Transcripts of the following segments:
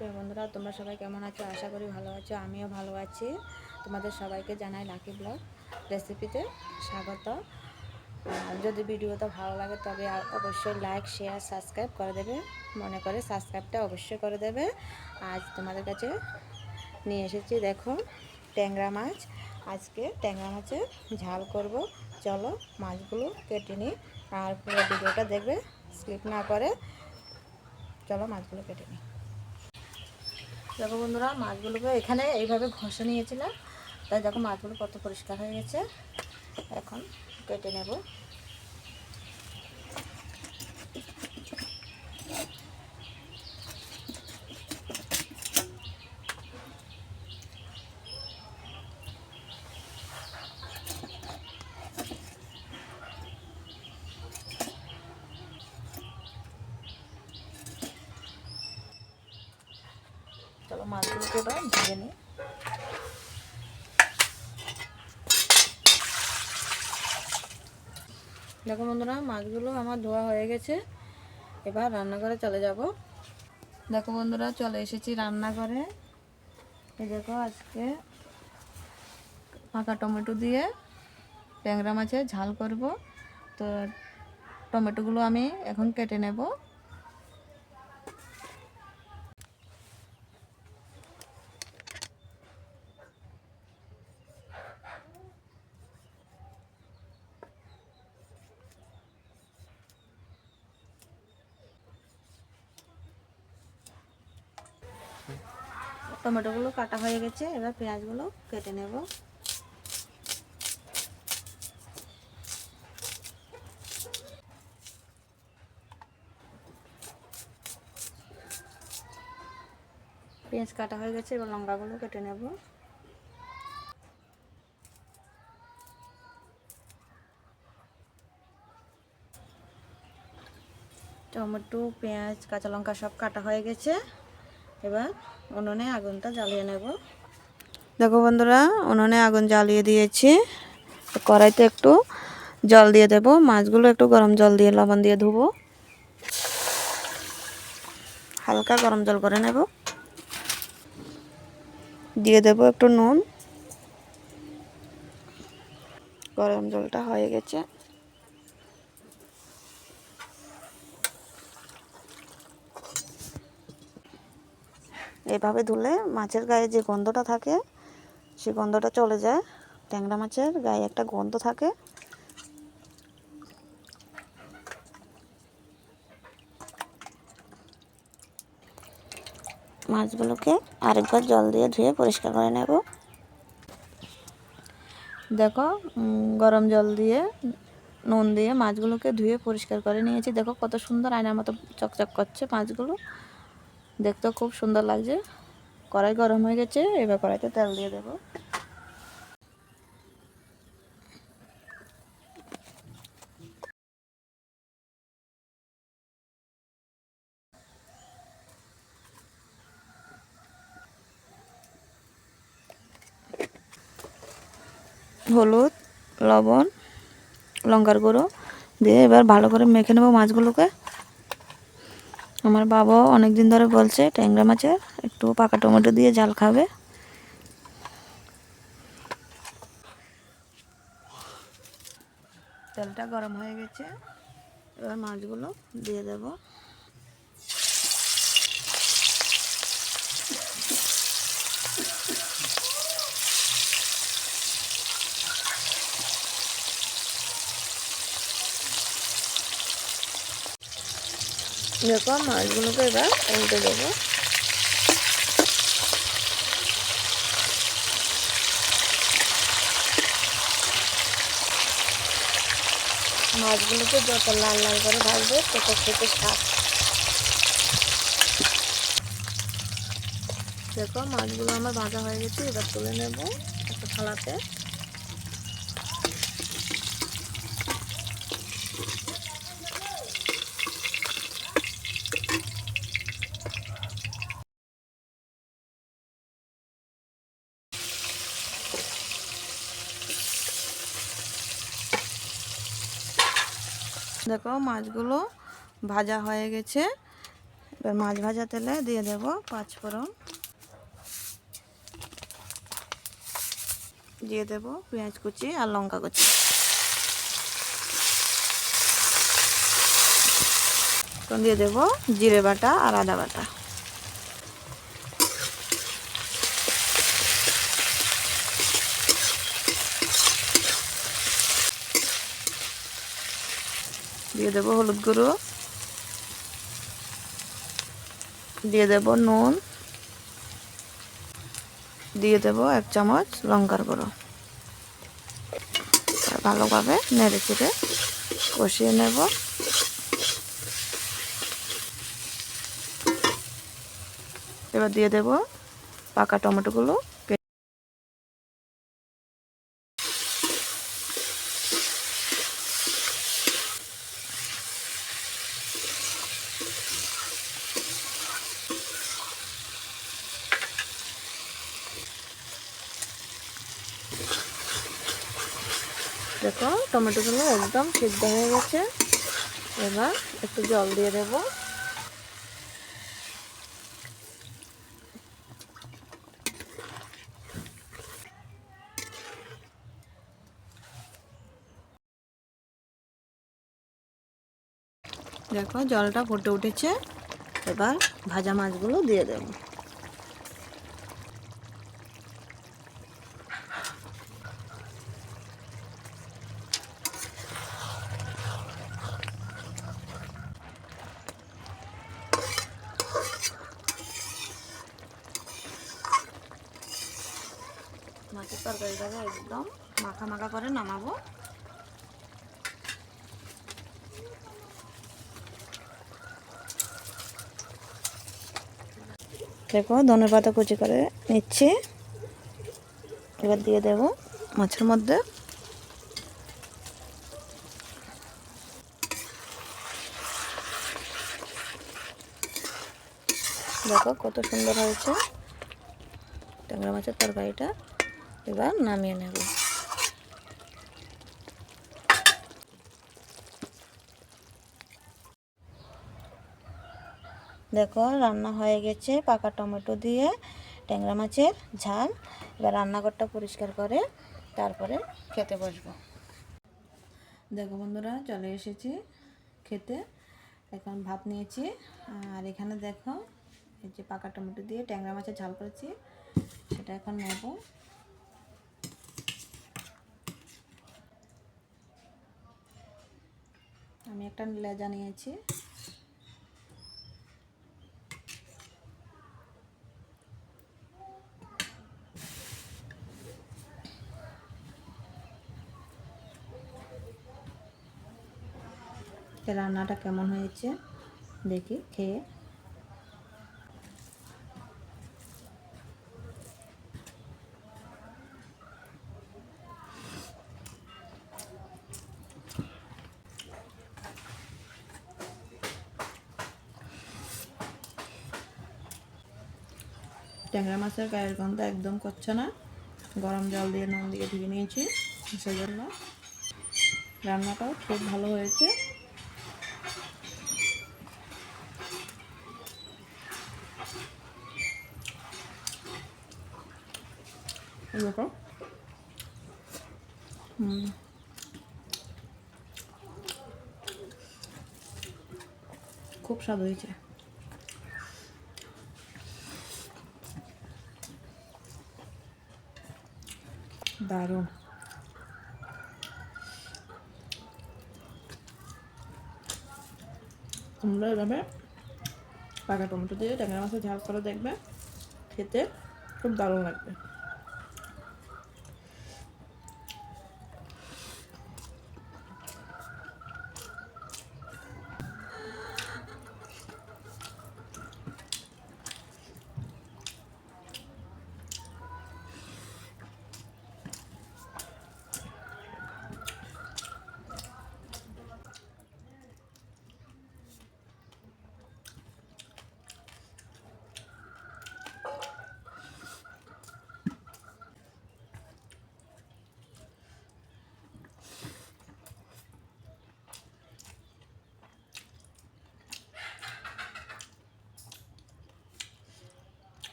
প্রিয় বন্ধুরা, তোমরা সবাই কেমন আছো? আশা করি ভালো আছো। আমিও ভালো আছি। তোমাদের সবাইকে জানাই লাকি ব্লগ রেসিপিতে স্বাগত। যদি ভিডিওটা ভালো লাগে তবে অবশ্যই লাইক, শেয়ার, সাবস্ক্রাইব করে দেবে। মনে করে সাবস্ক্রাইবটা অবশ্যই করে দেবে। আজ তোমাদের কাছে নিয়ে এসেছি, দেখো, ট্যাংরা মাছ। আজকে ট্যাংরা মাছের ঝাল করব। চলো মাছগুলো কেটে নিই, আর পুরো ভিডিওটা দেখবে, স্কিপ না করে। চলো মাছগুলো কেটে নিই। দেখো বন্ধুরা, মাছগুলোকে এখানে এইভাবে ঘষে নিয়েছিলাম, তাই দেখো মাছগুলো কত পরিষ্কার হয়ে গেছে। এখন কেটে নেব। চলো মাছগুলোকে এবার ভেজে নিই। দেখো বন্ধুরা, মাছগুলো আমার ধোয়া হয়ে গেছে। এবার রান্নাঘরে চলে যাব। দেখো বন্ধুরা, চলে এসেছি রান্নাঘরে। এই দেখো, আজকে পাকা টমেটো দিয়ে ট্যাংরা মাছের ঝাল করব। তো টমেটোগুলো আমি এখন কেটে নেব। টমেটোগুলো কাটা হয়ে গেছে, এবার পেঁয়াজগুলো কেটে নেব। পেঁয়াজ কাটা হয়ে গেছে, এবার লঙ্কাগুলো কেটে নেব। টমেটো, পেঁয়াজ, কাঁচা লঙ্কা সব কাটা হয়ে গেছে। এবার উনুনে আগুনটা জ্বালিয়ে নেব। দেখো বন্ধুরা, উনুনে আগুন জ্বালিয়ে দিয়েছি। কড়াইতে একটু জল দিয়ে দেব। মাছগুলো একটু গরম জল দিয়ে লবণ দিয়ে ধুবো। হালকা গরম জল করে নেব। দিয়ে দেব একটু নুন। গরম জলটা হয়ে গেছে। এভাবে ধুলে মাছের গায়ে যে গন্ধটা থাকে, সেই গন্ধটা চলে যায়। ট্যাংরা মাছের গায়ে একটা গন্ধ থাকে। মাছগুলোকে আরেকবার জল দিয়ে ধুয়ে পরিষ্কার করে নেব। দেখো, গরম জল দিয়ে নুন দিয়ে মাছগুলোকে ধুয়ে পরিষ্কার করে নিয়েছি। দেখো কত সুন্দর আয়নার মতো চকচক করছে মাছগুলো, দেখতেও খুব সুন্দর লাগছে। কড়াই গরম হয়ে গেছে, এবার কড়াইতে তেল দিয়ে দেব। হলুদ, লবণ, লঙ্কার গুঁড়ো দিয়ে এবার ভালো করে মেখে নেব মাছগুলোকে। আমার বাবাও অনেক দিন ধরে বলছে ট্যাংরা মাছের একটু পাকা টমেটো দিয়ে ঝাল খাবে। তেলটা গরম হয়ে গেছে, এবার মাছগুলো দিয়ে দেব। দেখো মাছগুলোকে এবার উল্টে দেবো। মাছগুলোকে যত লাল লাল করে ভাজবে তত খেতে স্বাদ। দেখো মাছগুলো আমার ভাজা হয়ে গেছে, এবার তুলে নেব একটা থালাতে। দেখো মাছগুলো ভাজা হয়ে গেছে, এবার মাছ ভাজা তেলে দিয়ে দেব পাঁচফোড়ন, দিয়ে দেব পেঁয়াজ কুচি আর লঙ্কা কুচি, দিয়ে দেব জিরে বাটা আর আদা বাটা। দিয়ে দেব হলুদ গুঁড়ো, দিয়ে দেব নুন, দিয়ে দেব 1 চামচ লঙ্কার গুঁড়ো। ভালোভাবে নেড়ে চেড়ে কষিয়ে নেব। এবার দিয়ে দেব পাকা টমেটোগুলো। দেখো টমেটোগুলো একদম সিদ্ধ হয়ে গেছে। এবার একটু জল দিয়ে দেব। দেখো জলটা ফুটে উঠেছে। এবার ভাজা মাছগুলো দিয়ে দেব। মাছের তরকারিটাকে একদম মাখা মাখা করে নামাবো। দেখো ধনেপাতা কুচি করে নিচ্ছি। এবার দিয়ে দেব মাছের মধ্যে। দেখো কত সুন্দর হয়েছে ট্যাংরা মাছের তরকারিটা। এবার নামিয়ে নেব। দেখো রান্না হয়ে গেছে পাকা টমেটো দিয়ে ট্যাংরা মাছের ঝাল। এবার রান্নাঘরটা পরিষ্কার করে তারপরে খেতে বসবো। দেখো বন্ধুরা চলে এসেছি খেতে। এখন ভাত নিয়েছি আর এখানে দেখো এই যে পাকা টমেটো দিয়ে ট্যাংরা মাছের ঝাল করেছি, সেটা এখন নেব। আমি একটা লেজা নিয়েছি। রান্নাটা কেমন হয়েছে দেখি খেয়ে। ট্যাংরা মাছের গায়ের গন্ধ একদম করছে না। গরম জল দিয়ে নুন দিয়ে ধুয়ে নিয়েছি, সেই জন্য রান্নাটাও খুব ভালো হয়েছে। দেখো খুব স্বাদ হয়েছে। দারুণ। তোমরা এভাবে পাকা টমেটো দিয়ে ট্যাংরা মাছের ঝাল করে দেখবে, খেতে খুব দারুণ লাগবে।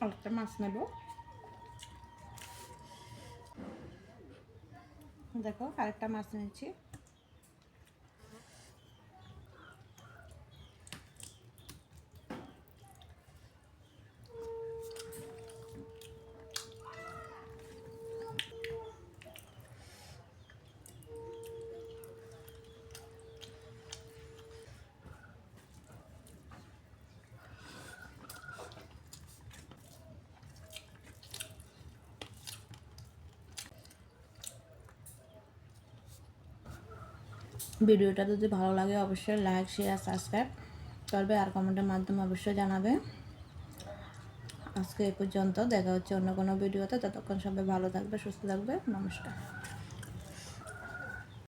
আরেকটা মাছ নেব। দেখো আরেকটা মাছ নিয়েছি। ভিডিওটা যদি ভালো লাগে অবশ্যই লাইক, শেয়ার, সাবস্ক্রাইব করবে আর কমেন্টের মাধ্যমে অবশ্যই জানাবে। আজকে এই পর্যন্ত, দেখা হচ্ছে অন্য কোনো ভিডিওতে। ততক্ষণ সবাই ভালো থাকবে, সুস্থ থাকবে। নমস্কার।